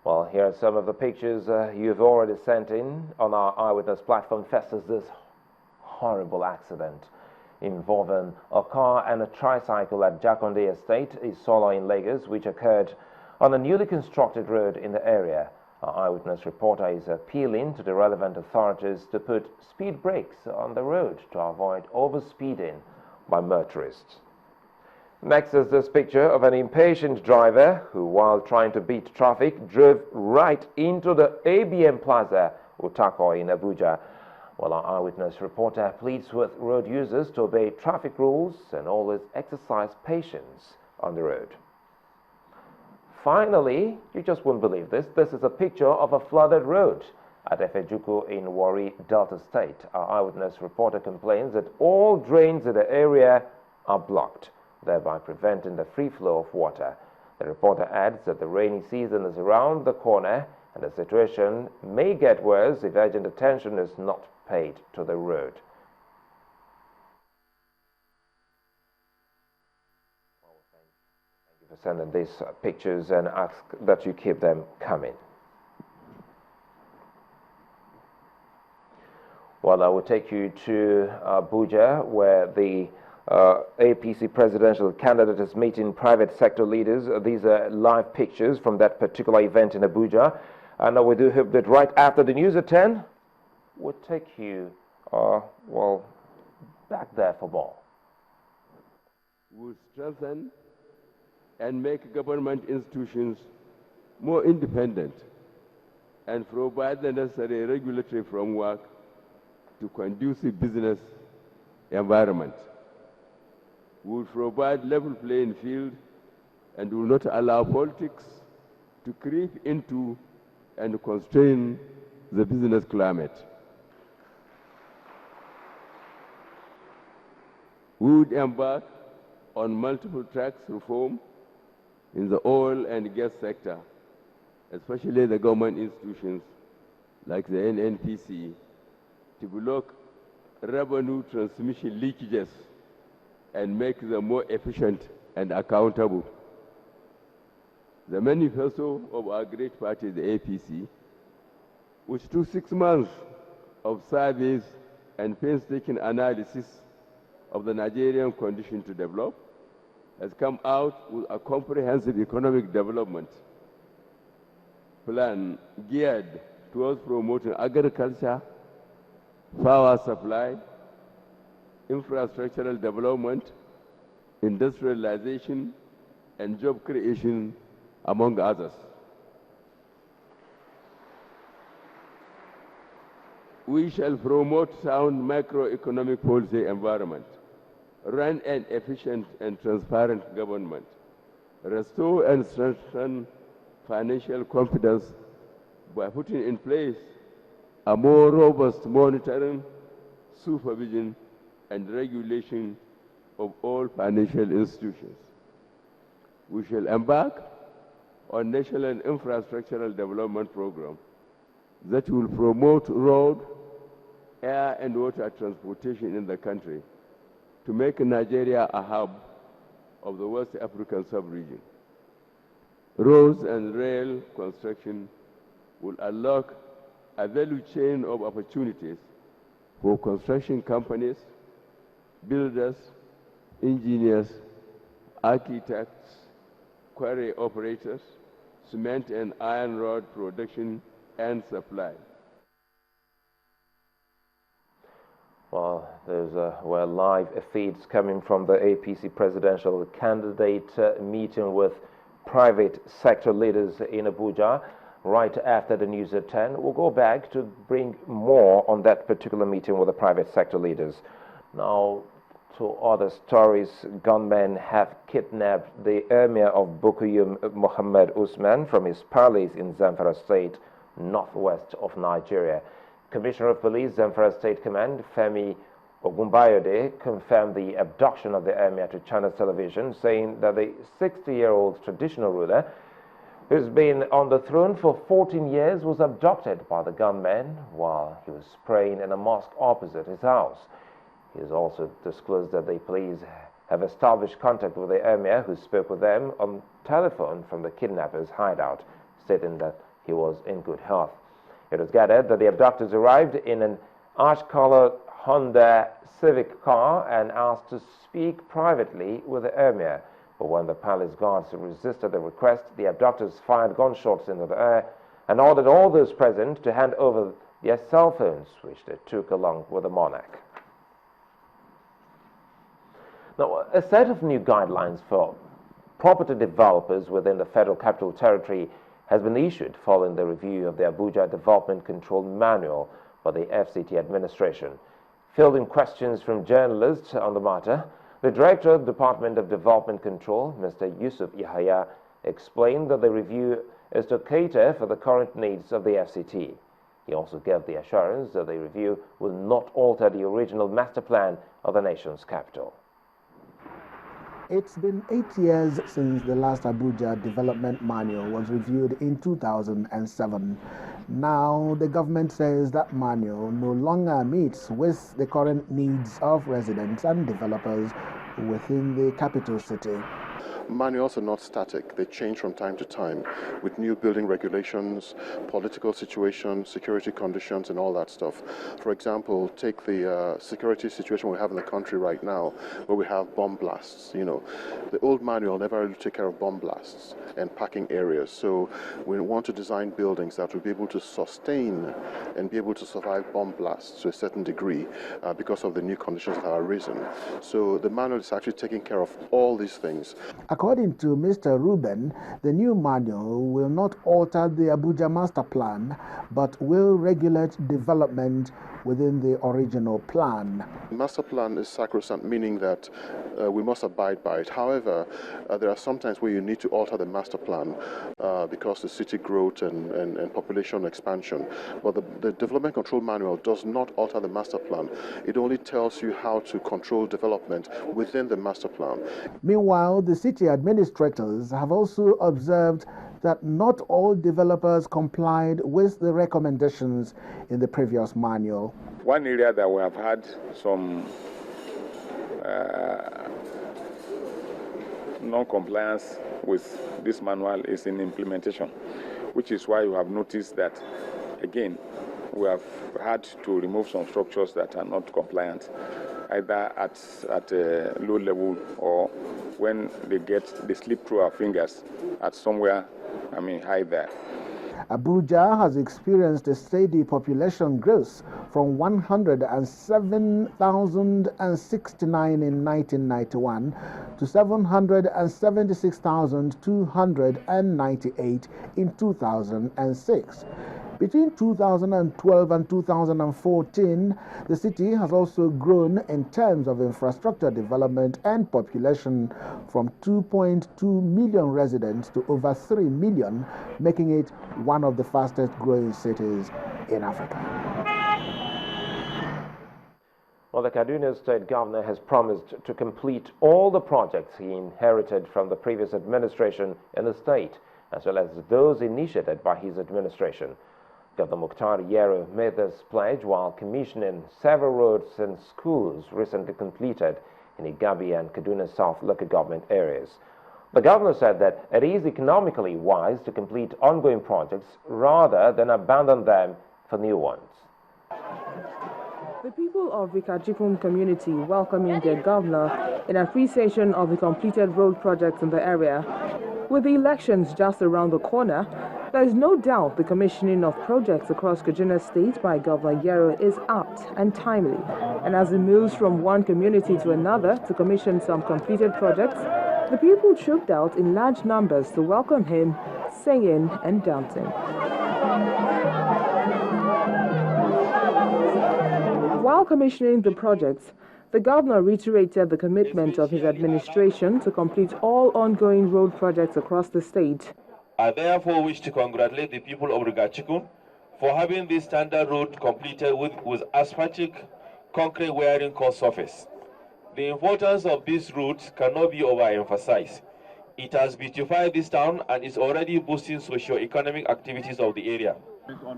Well, here are some of the pictures you've already sent in on our eyewitness platform. First is this horrible accident involving a car and a tricycle at Jakonde Estate, Isolo in Lagos, which occurred on a newly constructed road in the area. Our eyewitness reporter is appealing to the relevant authorities to put speed brakes on the road to avoid overspeeding by motorists. Next is this picture of an impatient driver who, while trying to beat traffic, drove right into the ABM Plaza, Utako in Abuja. Well, our eyewitness reporter pleads with road users to obey traffic rules and always exercise patience on the road. Finally, you just won't believe this. This is a picture of a flooded road at Ft.2 in Warri, Delta State. Our eyewitness reporter complains that all drains in the area are blocked, thereby preventing the free flow of water. The reporter adds that the rainy season is around the corner and the situation may get worse if urgent attention is not paid to the road. Thank you for sending these pictures and ask that you keep them coming. Well, I will take you to Abuja, where the APC presidential candidate is meeting private sector leaders. These are live pictures from that particular event in Abuja. And we do hope that right after the news at 10, we'll take you, well, back there for more. We'll strengthen and make government institutions more independent and provide the necessary regulatory framework to conducive business environment. We will provide level playing field and will not allow politics to creep into and constrain the business climate. We would embark on multiple tracks reform in the oil and gas sector, especially the government institutions like the NNPC, to block revenue transmission leakages and make them more efficient and accountable. The manifesto of our great party, the APC, which took 6 months of surveys and painstaking analysis of the Nigerian condition to develop, has come out with a comprehensive economic development plan geared towards promoting agriculture, power supply, infrastructural development, industrialization, and job creation, among others. We shall promote sound macroeconomic policy environment, run an efficient and transparent government, restore and strengthen financial confidence by putting in place a more robust monitoring, supervision, and regulation of all financial institutions. We shall embark on national infrastructural development program that will promote road, air, and water transportation in the country to make Nigeria a hub of the West African sub-region. Roads and rail construction will unlock a value chain of opportunities for construction companies, builders, engineers, architects, quarry operators, cement and iron rod production and supply. Well, there's were live feeds coming from the APC presidential candidate meeting with private sector leaders in Abuja right after the news at 10. We'll go back to bring more on that particular meeting with the private sector leaders. Now, to other stories, gunmen have kidnapped the emir of Bukuyum, Mohammed Usman, from his palace in Zamfara State, northwest of Nigeria. Commissioner of Police, Zamfara State Command, Femi Ogunbayode, confirmed the abduction of the emir to Channels Television, saying that the 60-year-old traditional ruler, who's been on the throne for 14 years, was abducted by the gunmen while he was praying in a mosque opposite his house. He has also disclosed that the police have established contact with the emir, who spoke with them on telephone from the kidnappers' hideout, stating that he was in good health. It was gathered that the abductors arrived in an ash-colored Honda Civic car and asked to speak privately with the emir. But when the palace guards resisted the request, the abductors fired gunshots into the air and ordered all those present to hand over their cell phones, which they took along with the monarch. Now, a set of new guidelines for property developers within the Federal Capital Territory has been issued following the review of the Abuja Development Control Manual by the FCT administration. Fielding questions from journalists on the matter, the Director of the Department of Development Control, Mr. Yusuf Yahaya, explained that the review is to cater for the current needs of the FCT. He also gave the assurance that the review will not alter the original master plan of the nation's capital. It's been 8 years since the last Abuja Development Manual was reviewed in 2007. Now, the government says that manual no longer meets with the current needs of residents and developers within the capital city. Manuals are not static. They change from time to time with new building regulations, political situations, security conditions, and all that stuff. For example, take the security situation we have in the country right now, where we have bomb blasts. You know, the old manual never really took care of bomb blasts and parking areas. So we want to design buildings that will be able to sustain and be able to survive bomb blasts to a certain degree because of the new conditions that are arisen. So the manual is actually taking care of all these things. According to Mr. Ruben, the new manual will not alter the Abuja master plan, but will regulate development within the original plan. The master plan is sacrosanct, meaning that we must abide by it. However, there are some times where you need to alter the master plan because the city growth and population expansion. But the Development Control Manual does not alter the master plan. It only tells you how to control development within the master plan. Meanwhile, the city administrators have also observed that not all developers complied with the recommendations in the previous manual. One area that we have had some non-compliance with this manual is in implementation, which is why you have noticed that, again, we have had to remove some structures that are not compliant, either at a low level or when they slip through our fingers at somewhere, high there. Abuja has experienced a steady population growth from 107,069 in 1991 to 776,298 in 2006. Between 2012 and 2014, the city has also grown in terms of infrastructure development and population from 2.2 million residents to over 3 million, making it one of the fastest growing cities in Africa. Well, the Kaduna State Governor has promised to complete all the projects he inherited from the previous administration in the state, as well as those initiated by his administration. Governor Mukhtar Yero made this pledge while commissioning several roads and schools recently completed in Igabi and Kaduna South local government areas. The governor said that it is economically wise to complete ongoing projects rather than abandon them for new ones. The people of the Kajikun community welcoming their governor in appreciation of the completed road projects in the area. With the elections just around the corner, there is no doubt the commissioning of projects across Kaduna State by Governor Yero is apt and timely. And as he moves from one community to another to commission some completed projects, the people trooped out in large numbers to welcome him, singing and dancing. While commissioning the projects, the governor reiterated the commitment of his administration to complete all ongoing road projects across the state. I therefore wish to congratulate the people of Rigachikun for having this standard road completed with asphaltic concrete wearing core surface. The importance of this route cannot be overemphasized. It has beautified this town and is already boosting socio-economic activities of the area.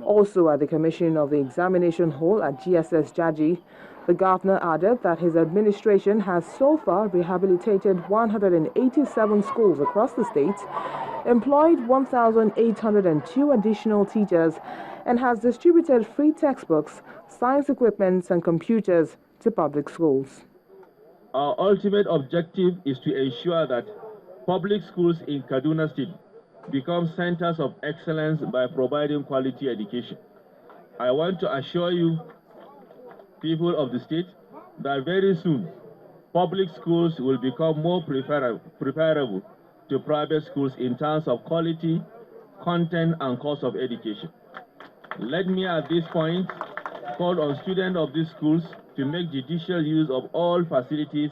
Also at the commissioning of the examination hall at GSS Jaji, the governor added that his administration has so far rehabilitated 187 schools across the state employed 1,802 additional teachers, and has distributed free textbooks, science equipment, and computers to public schools. Our ultimate objective is to ensure that public schools in Kaduna State become centers of excellence by providing quality education. I want to assure you, people of the state, that very soon, public schools will become more preferable to private schools in terms of quality, content, and cost of education. Let me at this point call on students of these schools to make judicious use of all facilities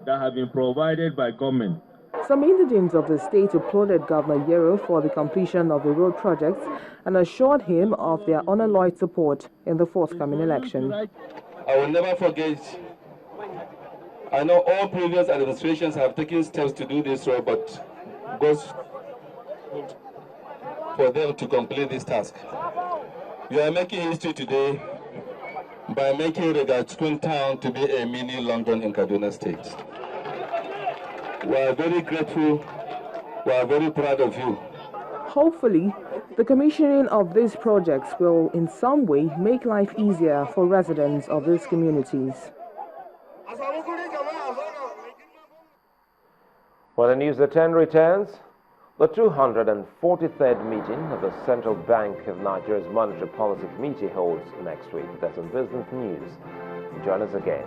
that have been provided by government. Some indigents of the state applauded Governor Yero for the completion of the road projects and assured him of their unalloyed support in the forthcoming election. I will never forget. I know all previous administrations have taken steps to do this road, but goes for them to complete this task. We are making history today by making Regachikun town to be a mini London in Kaduna State. We are very grateful. We are very proud of you. Hopefully, the commissioning of these projects will in some way make life easier for residents of these communities. When the News at 10 returns, the 243rd meeting of the Central Bank of Nigeria's Monetary Policy Committee holds next week. That's on Business News. Join us again.